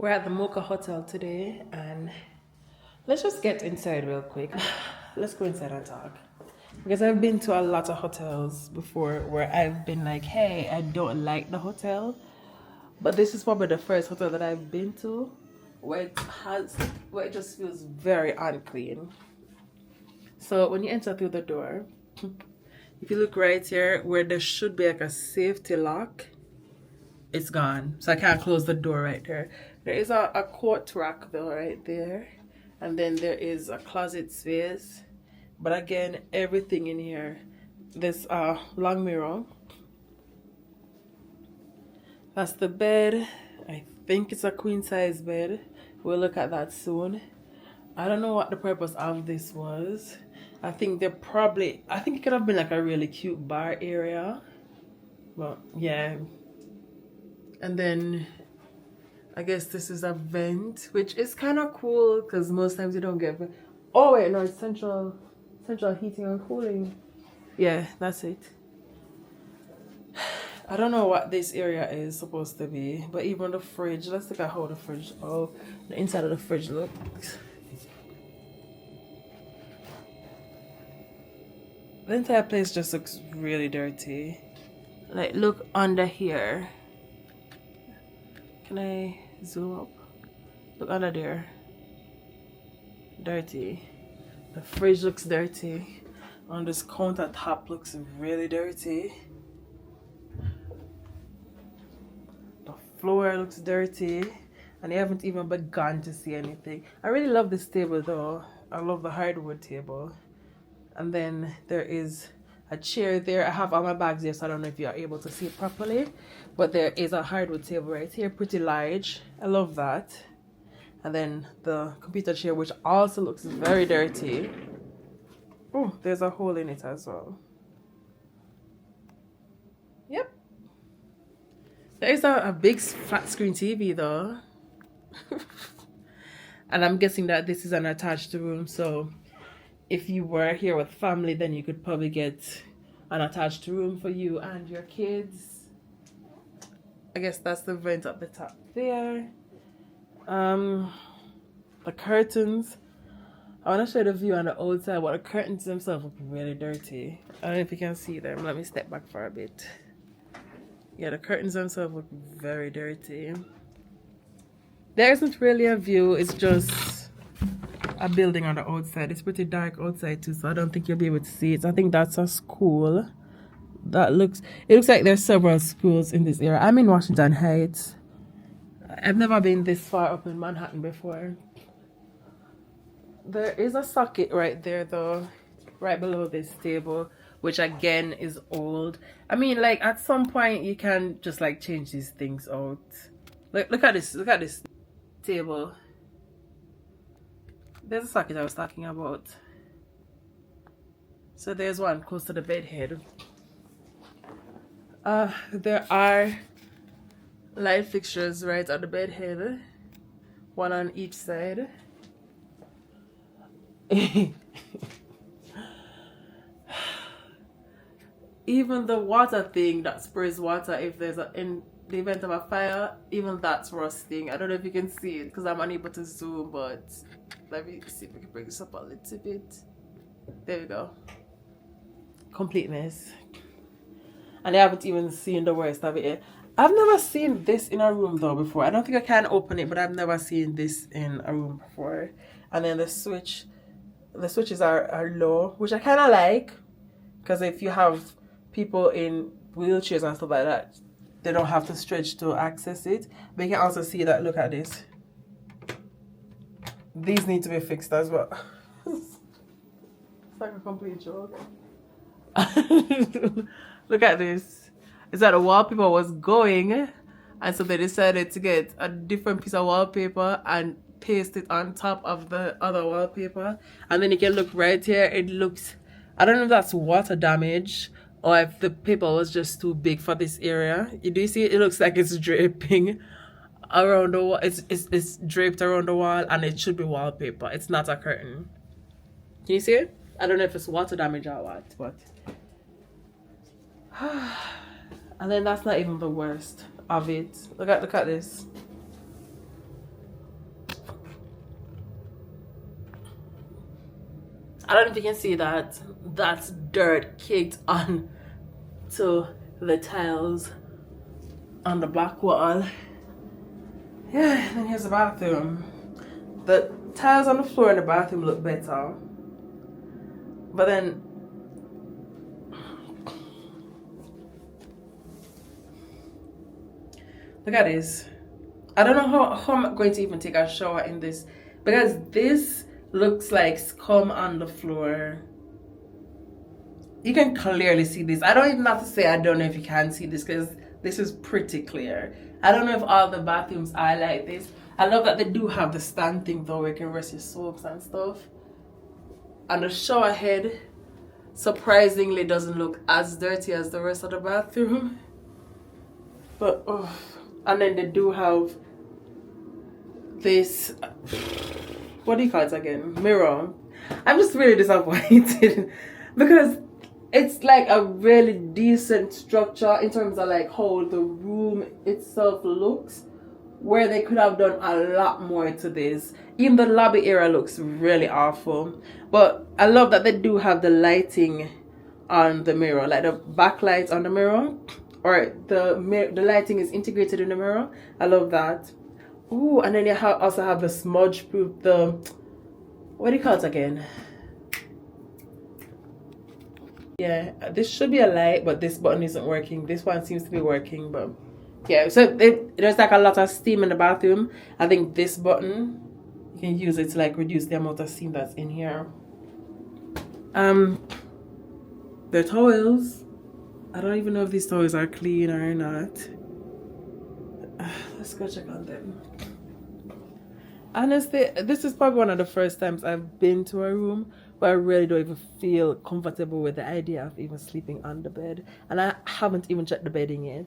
We're at the Mocha Hotel today, and let's just get inside real quick. Let's go inside and talk. Because I've been to a lot of hotels before where I've been like, hey, I don't like the hotel. But this is probably the first hotel that I've been to where it just feels very unclean. So when you enter through the door, if you look right here where there should be like a safety lock, it's gone. So I can't close the door right there. There is a coat rack though right there. And then there is a closet space. But again, everything in here. There's a long mirror. That's the bed. I think it's a queen size bed. We'll look at that soon. I don't know what the purpose of this was. I think it could have been like a really cute bar area. But yeah. And then I guess this is a vent, which is kind of cool because most times you don't get. Oh wait, no, it's central heating and cooling. Yeah, that's it. I don't know what this area is supposed to be, but even the fridge. Let's look at how the inside of the fridge looks. The entire place just looks really dirty. Like, look under here. Can I zoom up? Look under there. Dirty. The fridge looks dirty. On this countertop looks really dirty. The floor looks dirty. And you haven't even begun to see anything. I really love this table though. I love the hardwood table. And then there is a chair there. I have all my bags here, so I don't know if you are able to see it properly. But there is a hardwood table right here, pretty large. I love that. And then the computer chair, which also looks very dirty. Oh, there's a hole in it as well. Yep. There is a big flat screen TV though. And I'm guessing that this is an attached room, so if you were here with family, then you could probably get an attached room for you and your kids. I guess that's the vent at the top there. The curtains. I want to show the view on the outside, but the curtains themselves look really dirty. I don't know if you can see them. Let me step back for a bit. Yeah, the curtains themselves look very dirty. There isn't really a view. It's just a building on the outside. It's pretty dark outside too, so I don't think you'll be able to see it. I think that's a school. It looks like there's several schools in this area. I'm in Washington Heights. I've never been this far up in Manhattan before. There is a socket right there though, right below this table, which again is old. I mean, like at some point you can just like change these things out. Look at this table. There's a socket I was talking about. So there's one close to the bed head. There are light fixtures right at the bed head. One on each side. Even the water thing that sprays water in the event of a fire, even that's rusting. I don't know if you can see it because I'm unable to zoom, but let me see if we can bring this up a little bit. There we go. Complete mess. And I haven't even seen the worst of it yet. I've never seen this in a room though before. I don't think I can open it, but I've never seen this in a room before. And then the switches are low, which I kind of like, because if you have people in wheelchairs and stuff like that, they don't have to stretch to access it. But you can also see that, look at this. These need to be fixed as well. It's like a complete joke. Look at this. It's that the wallpaper was going, and so they decided to get a different piece of wallpaper and paste it on top of the other wallpaper. And then you can look right here. It looks, I don't know if that's water damage or if the paper was just too big for this area. Do you see it? It looks like it's draping around the wall. It's draped around the wall, and it should be wallpaper. It's not a curtain. Can you see it? I don't know if it's water damage or what, but and then that's not even the worst of it. Look at this. I don't know if you can see that. That's dirt caked on to the tiles on the back wall. Yeah, and then here's the bathroom. The tiles on the floor in the bathroom look better. But then look at this. I don't know how I'm going to even take a shower in this, because this looks like scum on the floor. You can clearly see this. I don't even have to say I don't know if you can see this, because this is pretty clear. I don't know if all the bathrooms are like this. I love that they do have the stand thing though, where you can rest your soaps and stuff. And the shower head surprisingly doesn't look as dirty as the rest of the bathroom. But oh. And then they do have this, what do you call it again? Mirror. I'm just really disappointed because it's like a really decent structure in terms of like how the room itself looks, where they could have done a lot more to this. Even the lobby area looks really awful. But I love that they do have the lighting on the mirror, like the backlight on the mirror, or the lighting is integrated in the mirror. I love that. Ooh, and then you also have the smudge proof, what do you call it again? Yeah, this should be a light, but this button isn't working. This one seems to be working, but yeah. So there's like a lot of steam in the bathroom. I think this button, you can use it to like reduce the amount of steam that's in here. The towels, I don't even know if these towels are clean or not. Let's go check on them. Honestly, this is probably one of the first times I've been to a room where I really don't even feel comfortable with the idea of even sleeping on the bed. And I haven't even checked the bedding yet.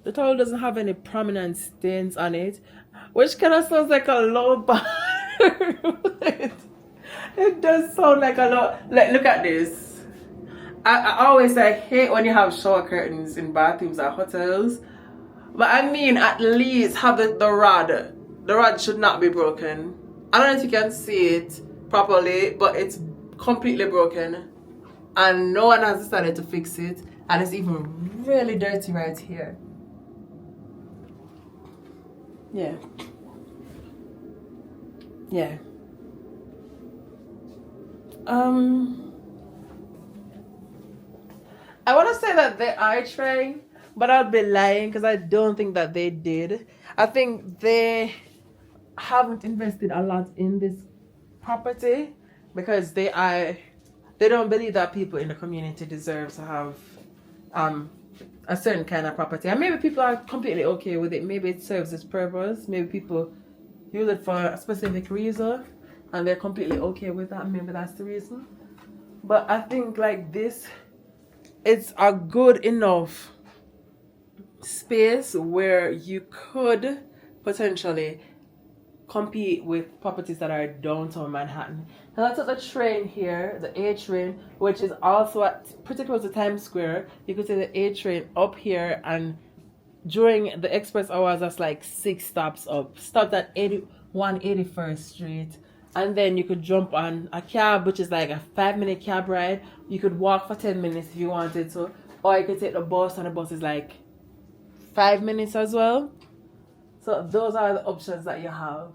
The towel doesn't have any prominent stains on it, which kind of sounds like a low bar. It does sound like a lot. Like, look at this. I always say I hate when you have shower curtains in bathrooms at hotels. But I mean, at least have the rod. The rod should not be broken. I don't know if you can see it properly, but it's completely broken. And no one has decided to fix it. And it's even really dirty right here. Yeah. Yeah. I want to say that they are trying, but I'd be lying because I don't think that they did. I think they haven't invested a lot in this property because they don't believe that people in the community deserve to have a certain kind of property. And maybe people are completely okay with it. Maybe it serves its purpose. Maybe people use it for a specific reason and they're completely okay with that. Maybe that's the reason. But I think like this, it's a good enough space where you could potentially compete with properties that are downtown Manhattan. And I took the train here, the A train, which is also at pretty close to Times Square. You could take the A train up here, and during the express hours, that's like 6 stops up. Stopped at 181st Street. And then you could jump on a cab, which is like a 5-minute cab ride. You could walk for 10 minutes if you wanted to. Or you could take the bus, and the bus is like 5 minutes as well. So those are the options that you have.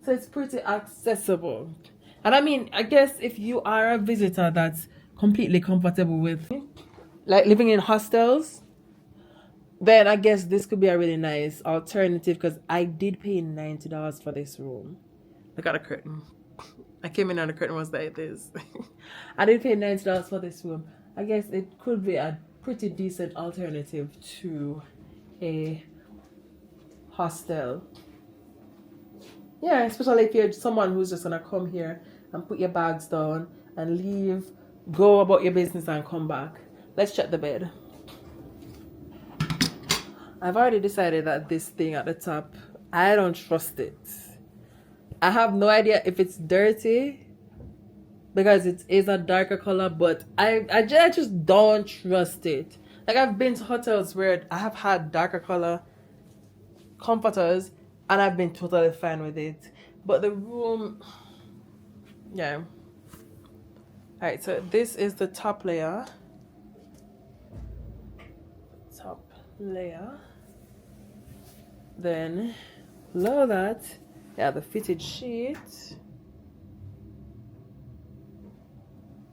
So it's pretty accessible. And I mean, I guess if you are a visitor that's completely comfortable with like living in hostels, then I guess this could be a really nice alternative, because I did pay $90 for this room. Look at the curtain. I came in and the curtain was like this. I did pay $90 for this room. I guess it could be a pretty decent alternative to a hostel. Yeah, especially if you're someone who's just gonna come here and put your bags down and leave, go about your business and come back. Let's check the bed. I've already decided that this thing at the top, I don't trust it. I have no idea if it's dirty because it is a darker color, but I just don't trust it. Like, I've been to hotels where I have had darker color comforters, and I've been totally fine with it. But the room, yeah. Alright, so this is the top layer. Top layer. Then below that, yeah, the fitted sheet,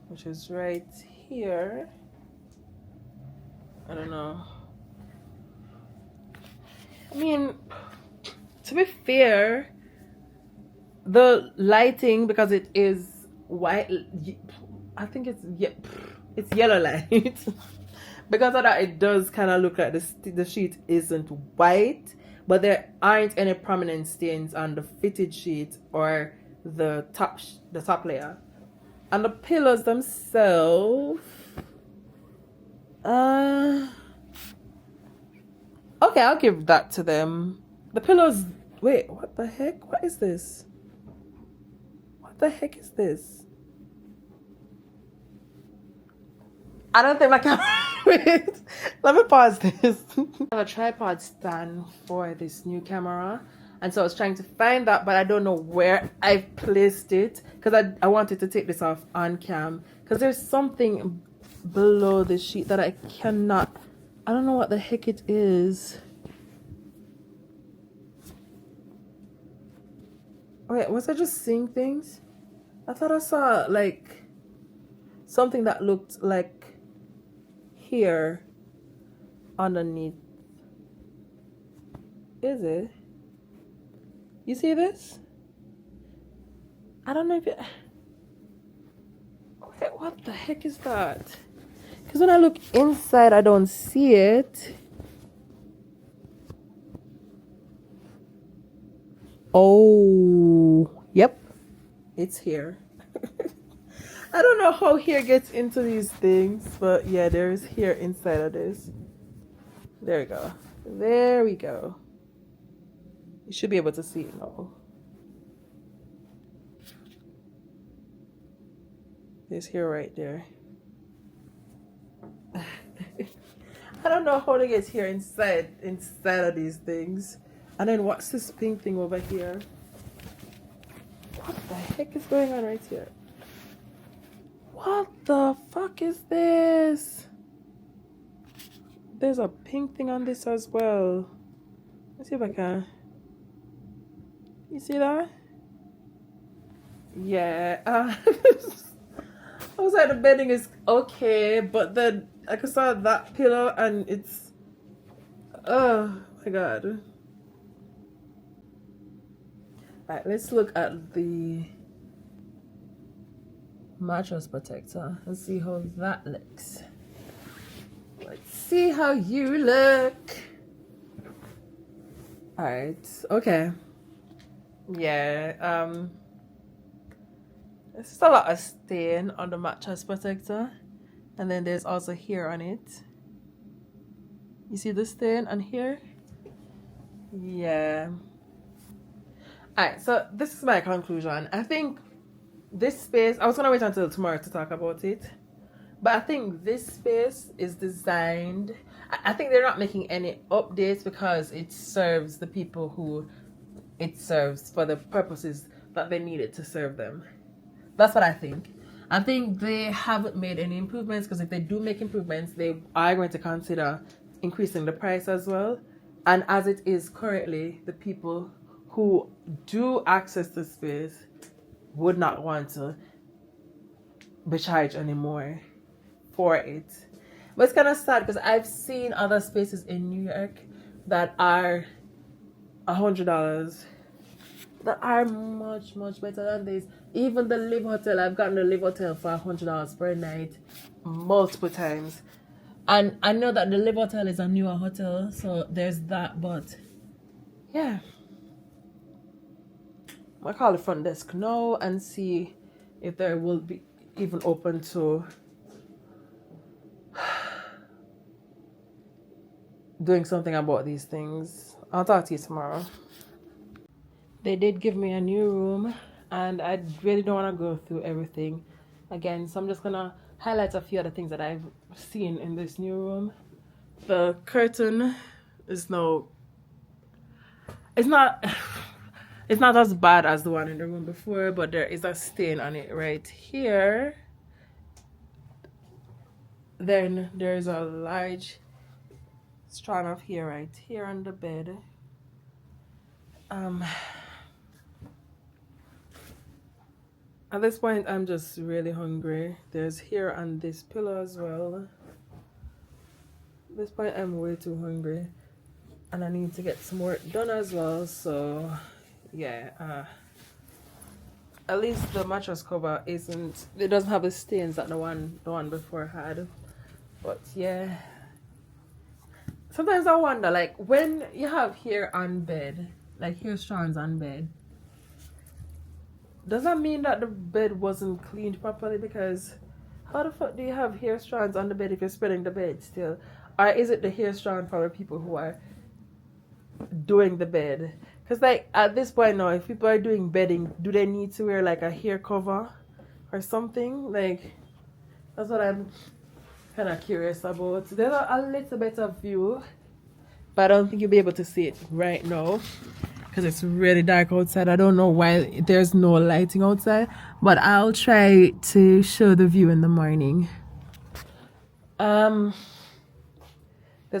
which is right here. I don't know. I mean, to be fair, the lighting, because it is white, I think it's yellow light. Because of that, it does kind of look like the sheet isn't white, but there aren't any prominent stains on the fitted sheet or the top layer. And the pillows themselves, okay, I'll give that to them. The pillows, wait, what the heck? What is this? What the heck is this? I don't think my camera. Wait, let me pause this. I have a tripod stand for this new camera, and so I was trying to find that, but I don't know where I placed it because I wanted to take this off on cam because there's something below the sheet that I cannot. I don't know what the heck it is. Wait, was I just seeing things? I thought I saw like something that looked like here underneath. Is it? You see this? I don't know if it. Okay, what the heck is that? Because when I look inside, I don't see it. Oh, yep, it's here. I don't know how hair gets into these things, but yeah, there's hair inside of this. There we go. There we go. You should be able to see it now. There's hair right there. I don't know how to get hair inside of these things. And then what's this pink thing over here? What the heck is going on right here? What the fuck is this? There's a pink thing on this as well. Let's see if I can. You see that? Yeah. I was like, the bedding is okay, but then I saw that pillow and it's. Oh my god. Alright, let's look at the mattress protector and see how that looks. Let's see how you look. Alright, okay. Yeah, there's just a lot of stain on the mattress protector, and then there's also hair on it. You see the stain on here? Yeah. Alright, so this is my conclusion. I think this space, I was gonna wait until tomorrow to talk about it, but I think this space is designed, I think they're not making any updates because it serves the people who it serves for the purposes that they need it to serve them. That's what I think. I think they haven't made any improvements, because if they do make improvements, they are going to consider increasing the price as well. And as it is currently, the people who do access the space would not want to be charged anymore for it. But it's kind of sad because I've seen other spaces in New York that are $100 that are much better than this. Even the Live Hotel, I've gotten the Live Hotel for $100 per night multiple times. And I know that the Live Hotel is a newer hotel, so there's that, but yeah. I'll call the front desk now and see if there will be even open to doing something about these things. I'll talk to you tomorrow. They did give me a new room, and I really don't want to go through everything again, so I'm just gonna highlight a few of the things that I've seen in this new room. The curtain is now It's not it's not as bad as the one in the room before, but there is a stain on it right here. Then there's a large strand of hair right here on the bed. At this point, I'm just really hungry. There's hair on this pillow as well. At this point, I'm way too hungry. And I need to get some work done as well. So, yeah. At least the mattress cover isn't... It doesn't have the stains that the one before had. But, yeah. Sometimes I wonder, like, when you have hair on bed, like hair strands on bed, does that mean that the bed wasn't cleaned properly? Because how the fuck do you have hair strands on the bed if you're spreading the bed still? Or is it the hair strand for the people who are doing the bed? Because like at this point now, if people are doing bedding, do they need to wear like a hair cover or something? Like, that's what I'm kind of curious about. There's a little bit of view, but I don't think you'll be able to see it right now because it's really dark outside. I don't know why there's no lighting outside, but I'll try to show the view in the morning. There's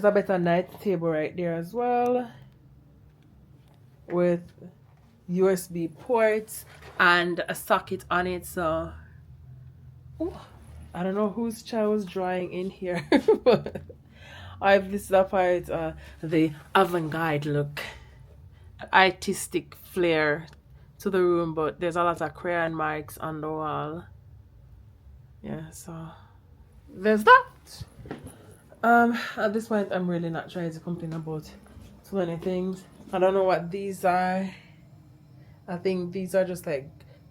a better night table right there as well with USB ports and a socket on it. So ooh, I don't know whose child was drawing in here, but this is a part the avant-garde look, artistic flair to the room, but there's a lot of crayon marks on the wall. Yeah, so there's that. At this point, I'm really not trying to complain about too many things. I don't know what these are. I think these are just like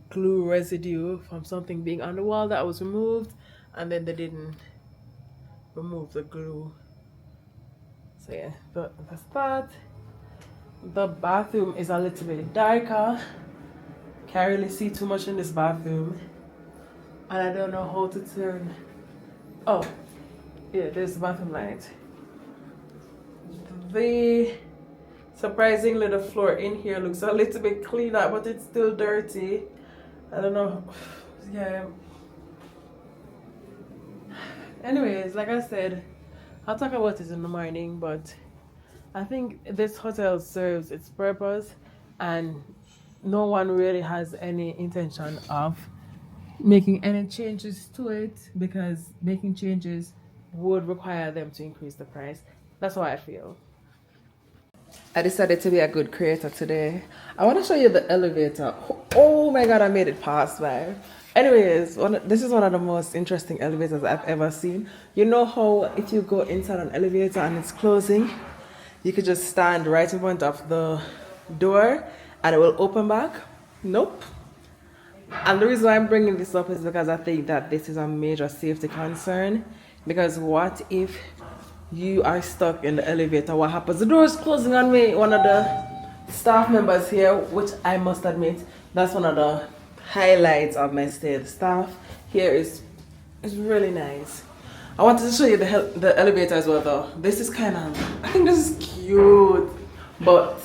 glue residue from something being on the wall that was removed, and then they didn't remove the glue. So yeah, that's that. The bathroom is a little bit darker. Can't really see too much in this bathroom, and I don't know how to turn. Oh, yeah, there's the bathroom light. Surprisingly, the floor in here looks a little bit cleaner, but it's still dirty. I don't know. Yeah. Anyways, like I said, I'll talk about it in the morning, but I think this hotel serves its purpose, and no one really has any intention of making any changes to it, because making changes would require them to increase the price. That's how I feel. I decided to be a good creator today. I want to show you the elevator. Oh my god, I made it pass by. Anyways, this is one of the most interesting elevators I've ever seen. You know how if you go inside an elevator and it's closing, you could just stand right in front of the door and it will open back? Nope. And the reason why I'm bringing this up is because I think that this is a major safety concern. Because what if you are stuck in the elevator? What happens? The door is closing on me. One of the staff members here, which I must admit, that's one of the highlights of my stay. The staff here is really nice. I wanted to show you the elevator as well though. This is kind of, I think this is cute, but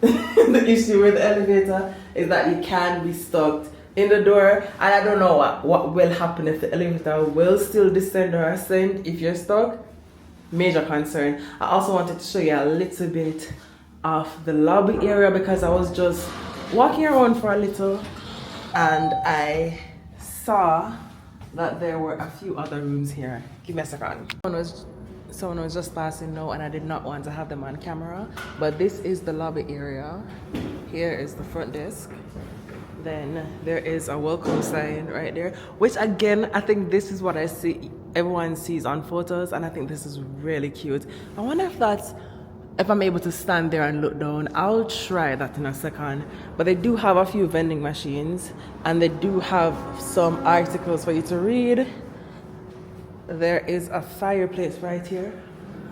the issue with the elevator is that you can be stuck in the door, and I don't know what will happen if the elevator will still descend or ascend if you're stuck. Major concern. I also wanted to show you a little bit of the lobby area because I was just walking around for a little and I saw that there were a few other rooms here. Give me a second. Someone was just passing now and I did not want to have them on camera, but this is the lobby area. Here is the front desk. Then there is a welcome sign right there, which again, I think this is what I see everyone sees on photos, and I think this is really cute. I wonder if I'm able to stand there and look down. I'll try that in a second. But they do have a few vending machines and they do have some articles for you to read. There is a fireplace right here,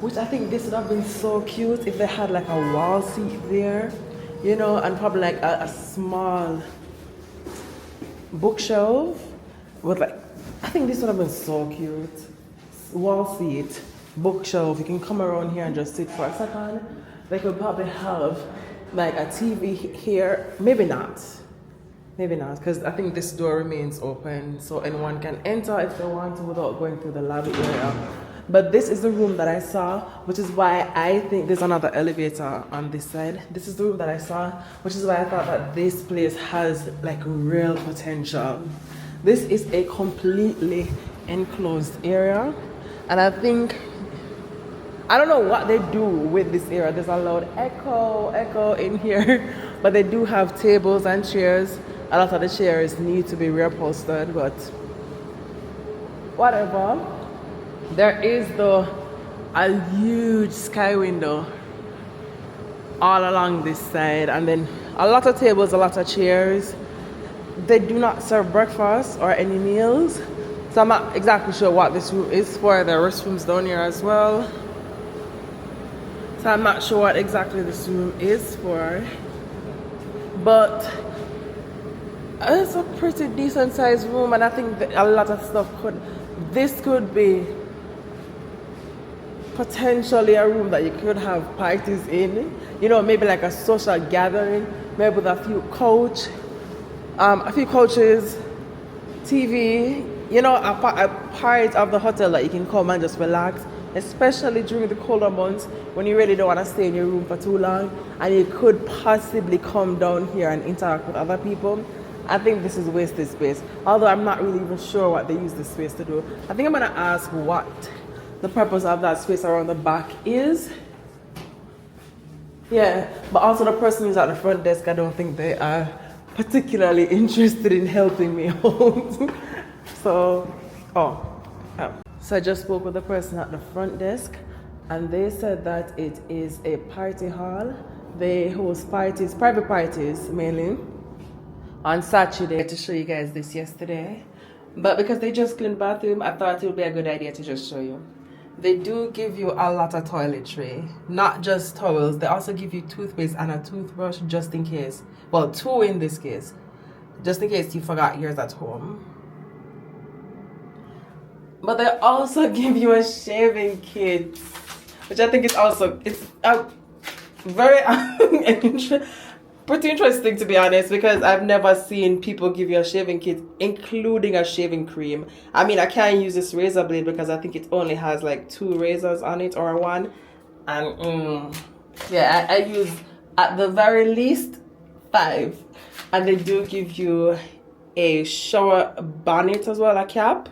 which I think this would have been so cute if they had like a wall seat there, you know, and probably like a small bookshelf with like, I think this would have been so cute. Wall seat, bookshelf. You can come around here and just sit for a second. They could probably have like a TV here. Maybe not. Maybe not, because I think this door remains open so anyone can enter if they want to without going through the lobby area. But this is the room that I saw, which is why I think there's another elevator on this side. This is the room that I saw, which is why I thought that this place has like real potential. This is a completely enclosed area, and I think, I don't know what they do with this area. There's a loud echo in here, but they do have tables and chairs. A lot of the chairs need to be reupholstered, but whatever. There is a huge sky window all along this side, and then a lot of tables, a lot of chairs. They do not serve breakfast or any meals, so I'm not exactly sure what this room is for. There are restrooms down here as well, so I'm not sure what exactly this room is for, but it's a pretty decent sized room, and I think that a lot of stuff this could be potentially a room that you could have parties in, you know, maybe like a social gathering, maybe with a few couches, TV, you know, a part of the hotel that you can come and just relax, especially during the colder months when you really don't want to stay in your room for too long, and you could possibly come down here and interact with other people. I think this is wasted space, although I'm not really even sure what they use this space to do. I think I'm gonna ask what the purpose of that space around the back is. Yeah, but also the person who's at the front desk, I don't think they are particularly interested in helping me out. So I just spoke with the person at the front desk, and they said that it is a party hall. They host parties, private parties mainly, on Saturday. To show you guys this yesterday, but because they just cleaned the bathroom, I thought it would be a good idea to just show you. They do give you a lot of toiletry, not just towels. They also give you toothpaste and a toothbrush just in case. Well, two in this case, just in case you forgot yours at home. But they also give you a shaving kit, which I think is also, it's very pretty interesting, to be honest, because I've never seen people give you a shaving kit including a shaving cream. I mean, I can't use this razor blade because I think it only has like 2 razors on it or 1, and yeah, I use at the very least 5. And they do give you a shower bonnet as well, a cap.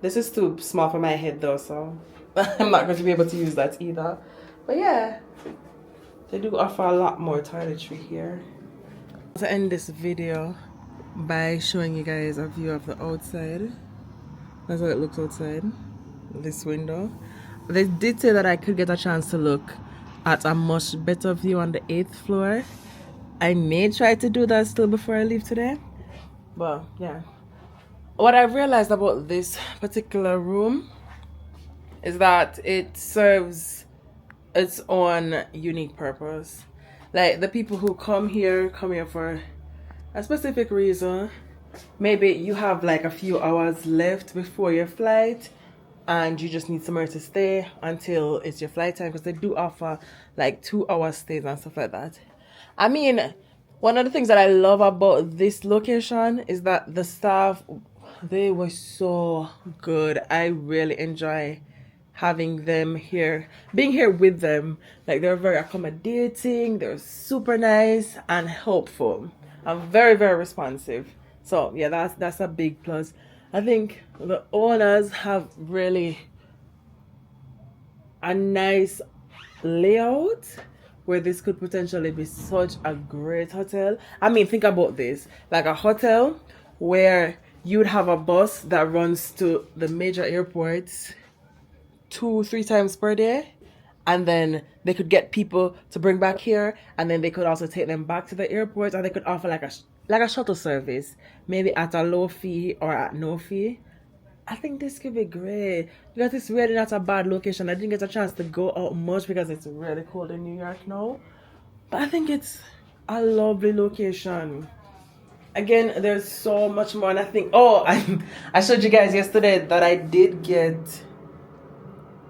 This is too small for my head though, so I'm not going to be able to use that either. But yeah, they do offer a lot more toiletry here. To end this video by showing you guys a view of the outside. That's how it looks outside this window. They did say that I could get a chance to look at a much better view on the 8th floor. I may try to do that still before I leave today, but yeah. What I've realized about this particular room is that it serves its own unique purpose. Like, the people who come here for a specific reason. Maybe you have like a few hours left before your flight and you just need somewhere to stay until it's your flight time, because they do offer like 2-hour stays and stuff like that. I mean, one of the things that I love about this location is that the staff, they were so good. I really enjoy having them here, being here with them. Like, they're very accommodating, they're super nice and helpful, and very, very responsive. So yeah, that's a big plus. I think the owners have really a nice layout where this could potentially be such a great hotel. I mean, think about this, like a hotel where you'd have a bus that runs to the major airports 2-3 times per day, and then they could get people to bring back here, and then they could also take them back to the airport, and they could offer like a shuttle service, maybe at a low fee or at no fee. I think this could be great because it's really not a bad location. I didn't get a chance to go out much because it's really cold in New York now, but I think it's a lovely location. Again, there's so much more, and I think, I showed you guys yesterday that I did get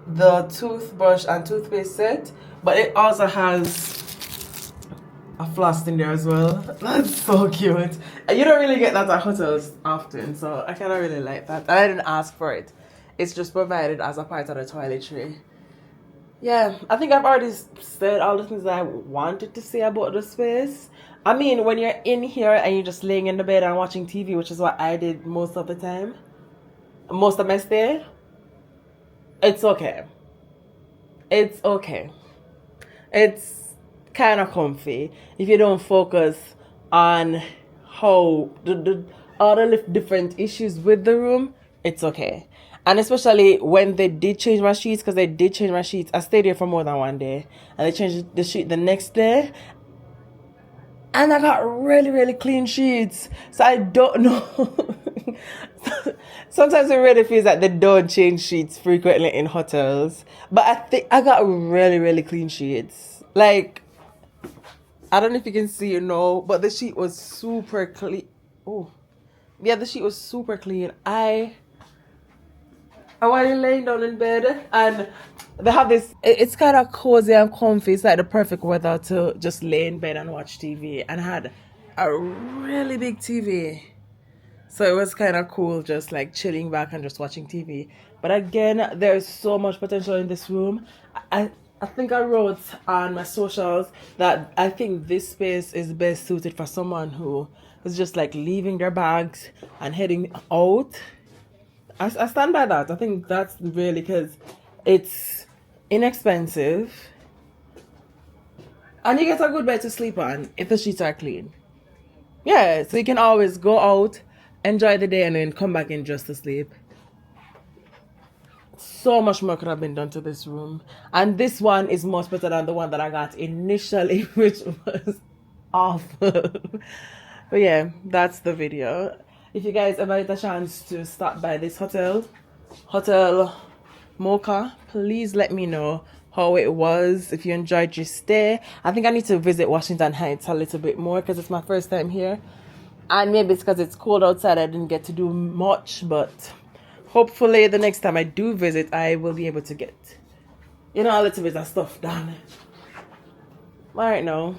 the toothbrush and toothpaste set, but it also has a floss in there as well. That's so cute. And you don't really get that at hotels often, so I kind of really like that. And I didn't ask for it. It's just provided as a part of the toiletry. Yeah, I think I've already said all the things that I wanted to say about the space. I mean, when you're in here and you're just laying in the bed and watching TV, which is what I did most of the time, most of my stay, it's okay. It's okay. It's kind of comfy if you don't focus on how all the different issues with the room. It's okay. And especially when they did change my sheets, because they did change my sheets. I stayed here for more than one day, and they changed the sheet the next day, and I got really, really clean sheets. So I don't know. Sometimes it really feels like they don't change sheets frequently in hotels, but I think I got really, really clean sheets. Like, I don't know if you can see, but the sheet was super clean. Oh, yeah, the sheet was super clean. I was laying down in bed, and they have this. It's kind of cozy and comfy. It's like the perfect weather to just lay in bed and watch TV. And I had a really big TV, so it was kind of cool, just like chilling back and just watching TV. But again, there's so much potential in this room. I think I wrote on my socials that I think this space is best suited for someone who is just like leaving their bags and heading out. I stand by that. I think that's really, because it's inexpensive and you get a good bed to sleep on if the sheets are clean. Yeah, so you can always go out, enjoy the day, and then come back in just to sleep. So much more could have been done to this room, and this one is much better than the one that I got initially, which was awful. But yeah, that's the video. If you guys ever get a chance to stop by this Hotel Moca, please let me know how it was, if you enjoyed your stay. I think I need to visit Washington Heights a little bit more because it's my first time here, and maybe it's because it's cold outside I didn't get to do much, but hopefully the next time I do visit I will be able to get a little bit of stuff done. All right, now